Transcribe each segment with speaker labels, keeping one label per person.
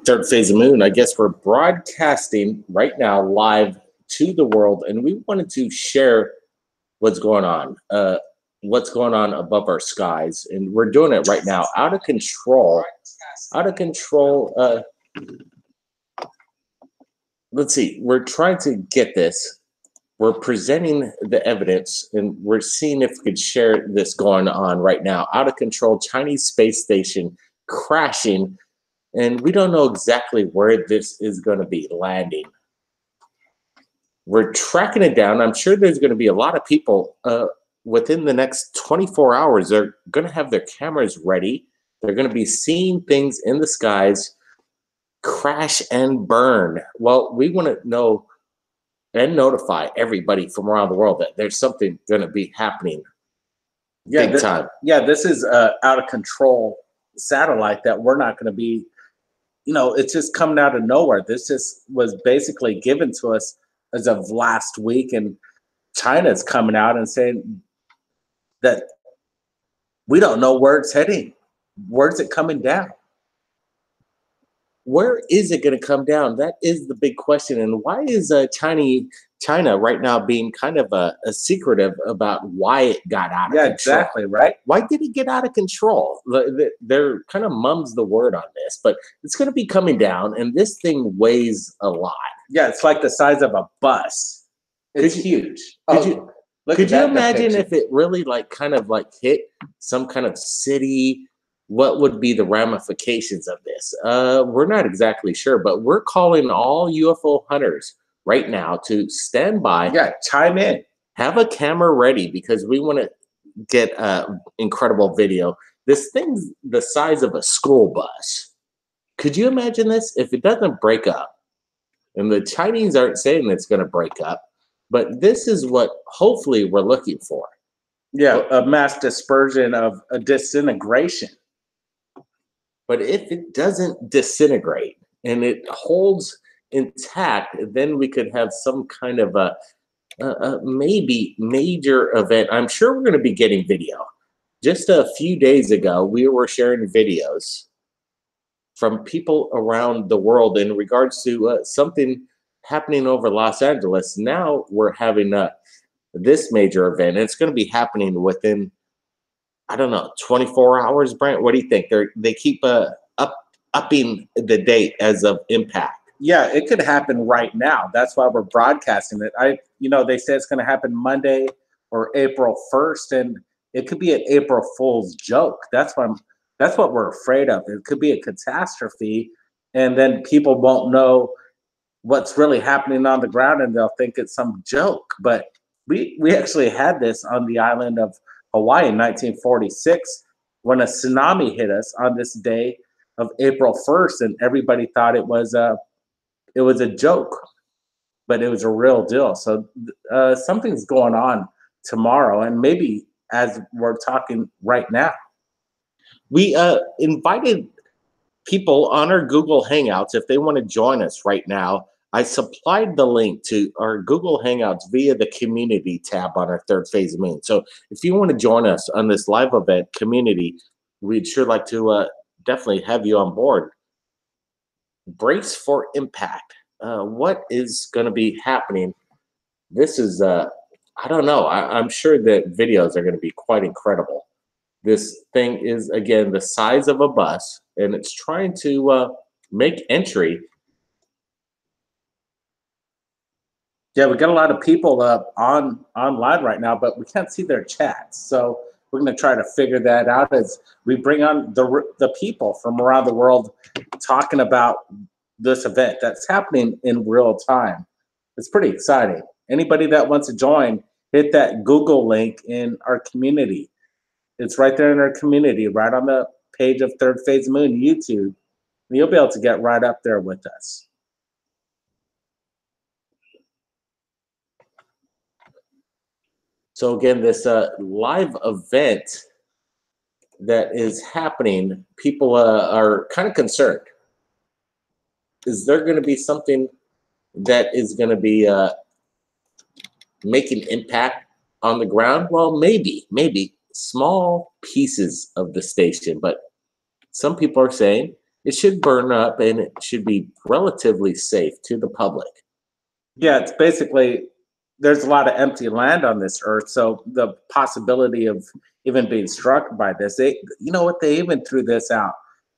Speaker 1: Third Phase of Moon. I guess we're broadcasting right now live to the world, and we wanted to share what's going on, above our skies, and we're doing it right now. Out of control. Let's see. We're trying to get this. We're presenting the evidence, and we're seeing if we could share this going on right now. Out of control, Chinese space station crashing. And we don't know exactly where this is going to be landing. We're tracking it down. I'm sure there's going to be a lot of people within the next 24 hours. They're going to have their cameras ready. They're going to be seeing things in the skies crash and burn. Well, we want to know and notify everybody from around the world that there's something going to be happening big time.
Speaker 2: Yeah, this is out of control satellite that we're not going to be. It's just coming out of nowhere. This just was basically given to us as of last week, and China's coming out and saying that we don't know where it's heading. Where's it coming down?
Speaker 1: Where is it going to come down? That is the big question. And why is China right now being kind of a secretive about why it got out of control?
Speaker 2: Yeah, exactly, right?
Speaker 1: Why did it get out of control? They're kind of mum's the word on this, but it's going to be coming down, and this thing weighs a lot.
Speaker 2: Yeah, it's like the size of a bus. It's huge.
Speaker 1: Could you imagine if it really hit some kind of city? What would be the ramifications of this? We're not exactly sure, but we're calling all UFO hunters right now to stand by.
Speaker 2: Yeah, chime in.
Speaker 1: Have a camera ready because we want to get incredible video. This thing's the size of a school bus. Could you imagine this if it doesn't break up? And the Chinese aren't saying it's going to break up, but this is what hopefully we're looking for.
Speaker 2: Yeah, a mass dispersion of a disintegration.
Speaker 1: But if it doesn't disintegrate and it holds intact, then we could have some kind of a maybe major event. I'm sure we're going to be getting video. Just a few days ago, we were sharing videos from people around the world in regards to something happening over Los Angeles. Now we're having this major event. It's going to be happening within, I don't know, 24 hours, Brent? What do you think? They keep upping the date as of impact.
Speaker 2: Yeah, it could happen right now. That's why we're broadcasting it. They say it's going to happen Monday or April 1st, and it could be an April Fool's joke. That's what we're afraid of. It could be a catastrophe, and then people won't know what's really happening on the ground, and they'll think it's some joke. But we actually had this on the island of Hawaii in 1946 when a tsunami hit us on this day of April 1st, and everybody thought it was a joke, but it was a real deal. So something's going on tomorrow, and maybe as we're talking right now.
Speaker 1: We invited people on our Google Hangouts if they want to join us right now. I supplied the link to our Google Hangouts via the community tab on our Third Phase of Moon. So if you want to join us on this live event community, we'd sure like to definitely have you on board. Brace for impact. What is going to be happening? This is, I don't know. I'm sure that videos are going to be quite incredible. This thing is, again, the size of a bus, and it's trying to make entry.
Speaker 2: Yeah, we got a lot of people online right now, but we can't see their chats. So we're going to try to figure that out as we bring on the people from around the world talking about this event that's happening in real time. It's pretty exciting. Anybody that wants to join, hit that Google link in our community. It's right there in our community, right on the page of Third Phase of Moon YouTube. And you'll be able to get right up there with us.
Speaker 1: So again, this live event that is happening, people are kind of concerned. Is there going to be something that is going to be making impact on the ground? Well, maybe small pieces of the station, but some people are saying it should burn up and it should be relatively safe to the public.
Speaker 2: Yeah, it's basically there's a lot of empty land on this earth, so the possibility of even being struck by this, you know what, they even threw this out.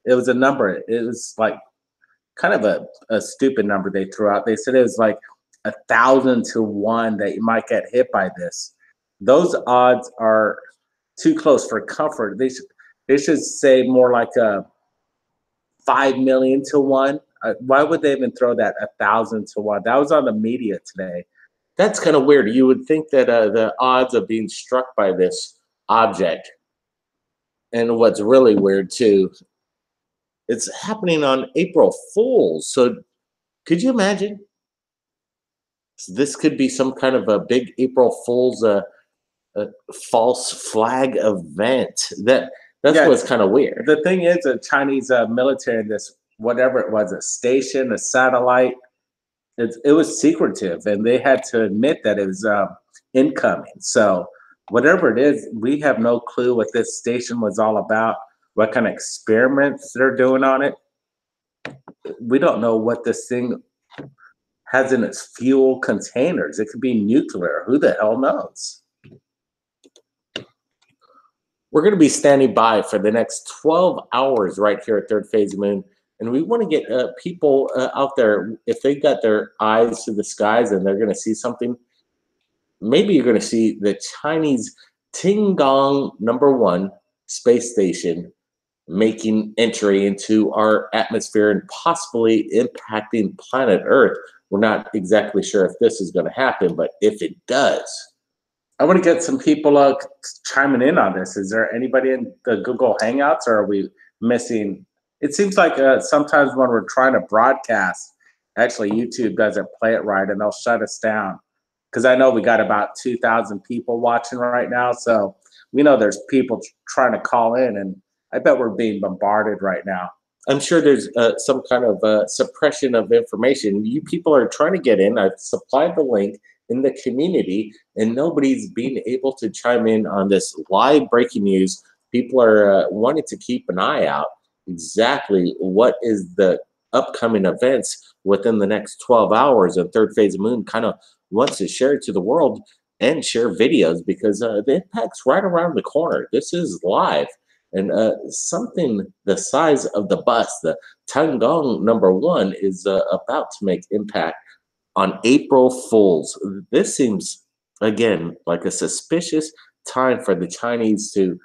Speaker 2: It was a number. It was like kind of a stupid number they threw out. They said it was like 1,000 to 1 that you might get hit by this. Those odds are too close for comfort. They should say more like a 5 million to 1. Why would they even throw that 1,000 to 1? That was on the media today.
Speaker 1: That's kind of weird. You would think that the odds of being struck by this object, and what's really weird too, it's happening on April Fools. So could you imagine? This could be some kind of a big April Fool's false flag event. That's
Speaker 2: Yeah,
Speaker 1: what's kind of weird.
Speaker 2: the thing is, the Chinese military, this whatever it was, a station, a satellite, it was secretive, and they had to admit that it was incoming. So whatever it is, we have no clue what this station was all about, what kind of experiments they're doing on it. We don't know what this thing has in its fuel containers. It could be nuclear. Who the hell knows?
Speaker 1: We're going to be standing by for the next 12 hours right here at Third Phase Moon. And we want to get people out there, if they got their eyes to the skies and they're going to see something, maybe you're going to see the Chinese Tiangong #1 space station making entry into our atmosphere and possibly impacting planet Earth. We're not exactly sure if this is going to happen, but if it does,
Speaker 2: I want to get some people chiming in on this. Is there anybody in the Google Hangouts, or are we missing? It seems like sometimes when we're trying to broadcast, actually YouTube doesn't play it right and they'll shut us down. Because I know we got about 2,000 people watching right now. So we know there's people trying to call in, and I bet we're being bombarded right now.
Speaker 1: I'm sure there's some kind of suppression of information. You people are trying to get in. I've supplied the link in the community, and nobody's being able to chime in on this live breaking news. People are wanting to keep an eye out exactly what is the upcoming events within the next 12 hours. And Third Phase Moon kind of wants to share it to the world and share videos because the impact's right around the corner. This is live. And something the size of the bus, the Tiangong #1, is about to make impact on April Fools. This seems, again, like a suspicious time for the Chinese to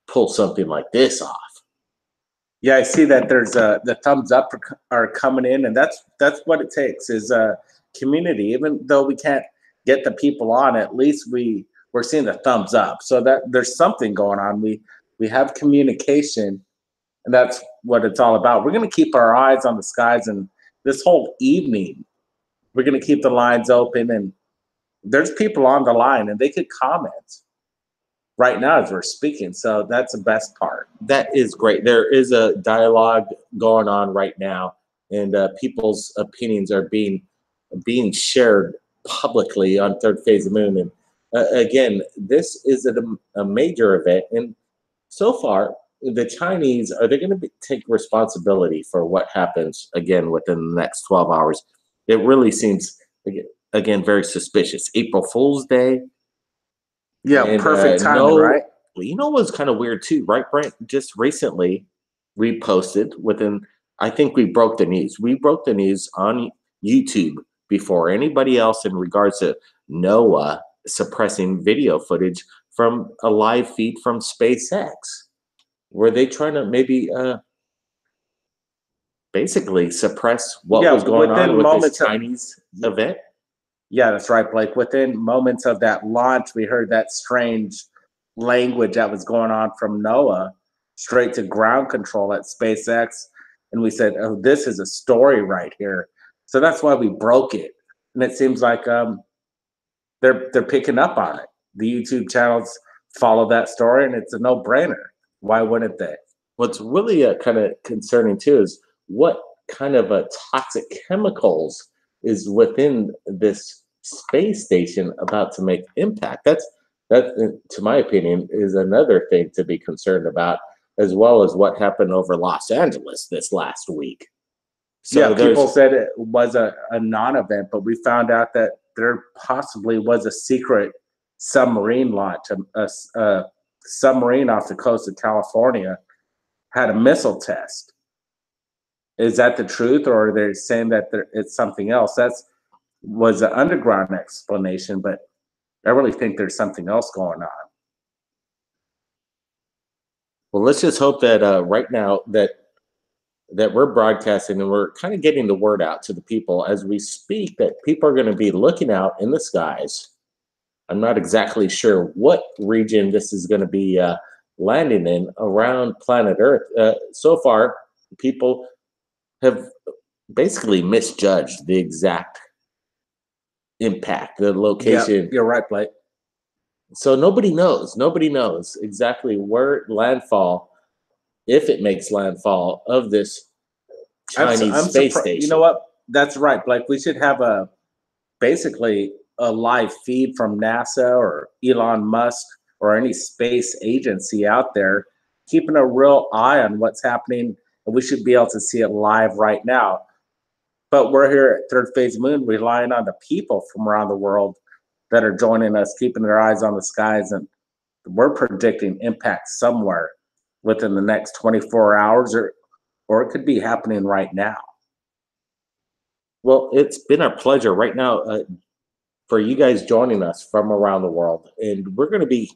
Speaker 1: pull something like this off.
Speaker 2: Yeah, I see that there's the thumbs up are coming in, and that's what it takes is community. Even though we can't get the people on, at least we're seeing the thumbs up, so that there's something going on. We have communication, and that's what it's all about. We're going to keep our eyes on the skies, and this whole evening, we're going to keep the lines open, and there's people on the line, and they could comment right now as we're speaking. So that's the best part.
Speaker 1: That is great. There is a dialogue going on right now, and people's opinions are being shared publicly on Third Phase of Moon. And again, this is a major event, and so far, the Chinese, are they going to take responsibility for what happens again within the next 12 hours? It really seems, again, very suspicious. April Fool's Day.
Speaker 2: Yeah, and, perfect timing, right?
Speaker 1: You know what's kind of weird too, right, Brent? Just recently, we posted I think we broke the news. We broke the news on YouTube before anybody else in regards to NOAA suppressing video footage from a live feed from SpaceX. Were they trying to maybe basically suppress what was going on with this Chinese event?
Speaker 2: Yeah, that's right, Blake. Within moments of that launch, we heard that strange language that was going on from NOAA straight to ground control at SpaceX. And we said, oh, this is a story right here. So that's why we broke it. And it seems like they're picking up on it. The YouTube channels follow that story, and it's a no-brainer. Why wouldn't they?
Speaker 1: What's really kind of concerning too is what kind of toxic chemicals is within this space station about to make impact. That, to my opinion, is another thing to be concerned about. as well as what happened over Los Angeles this last week. So
Speaker 2: Yeah,
Speaker 1: there's
Speaker 2: people said it was a non-event, but we found out that there possibly was a secret submarine launch. A submarine off the coast of California had a missile test. Is that the truth, or are they saying that it's something else? That's was an underground explanation, but I really think there's something else going on.
Speaker 1: well, let's just hope that right now that we're broadcasting and we're kind of getting the word out to the people as we speak, that people are going to be looking out in the skies. I'm not exactly sure what region this is going to be landing in around planet Earth. So far, people have basically misjudged the exact impact, the
Speaker 2: Yeah,
Speaker 1: location.
Speaker 2: you're right, Blake.
Speaker 1: So nobody knows. Nobody knows exactly where landfall, if it makes landfall, of this Chinese
Speaker 2: I'm
Speaker 1: space
Speaker 2: surprised. You know
Speaker 1: station.
Speaker 2: what? That's right, Blake. We should have basically a live feed from NASA or Elon Musk or any space agency out there, keeping a real eye on what's happening, and we should be able to see it live right now. But we're here at Third Phase Moon, relying on the people from around the world that are joining us, keeping their eyes on the skies, and we're predicting impact somewhere within the next 24 hours, or it could be happening right now.
Speaker 1: Well, it's been our pleasure right now for you guys joining us from around the world, and we're going to be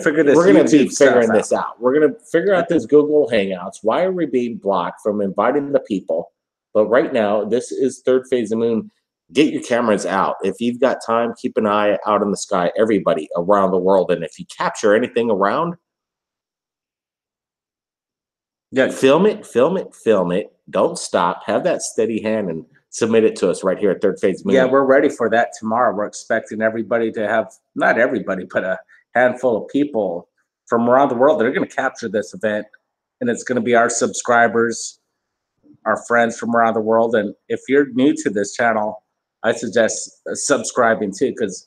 Speaker 2: Figure this
Speaker 1: we're going to be
Speaker 2: YouTube stuff
Speaker 1: figuring
Speaker 2: out.
Speaker 1: this out. We're going to figure out this Google Hangouts. Why are we being blocked from inviting the people? But right now, this is Third Phase of Moon. Get your cameras out. If you've got time, keep an eye out in the sky, everybody around the world. And if you capture anything around,
Speaker 2: Yeah,
Speaker 1: film it, film it, film it. Don't stop. Have that steady hand and submit it to us right here at Third Phase Moon.
Speaker 2: yeah, we're ready for that tomorrow. We're expecting everybody to have, not everybody, but a handful of people from around the world that are going to capture this event. And it's going to be our subscribers, our friends from around the world. And if you're new to this channel, I suggest subscribing too, because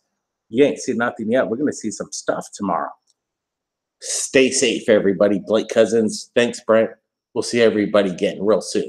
Speaker 2: you ain't seen nothing yet. We're going to see some stuff tomorrow.
Speaker 1: Stay safe, everybody. Blake Cousins. Thanks, Brent. We'll see everybody again real soon.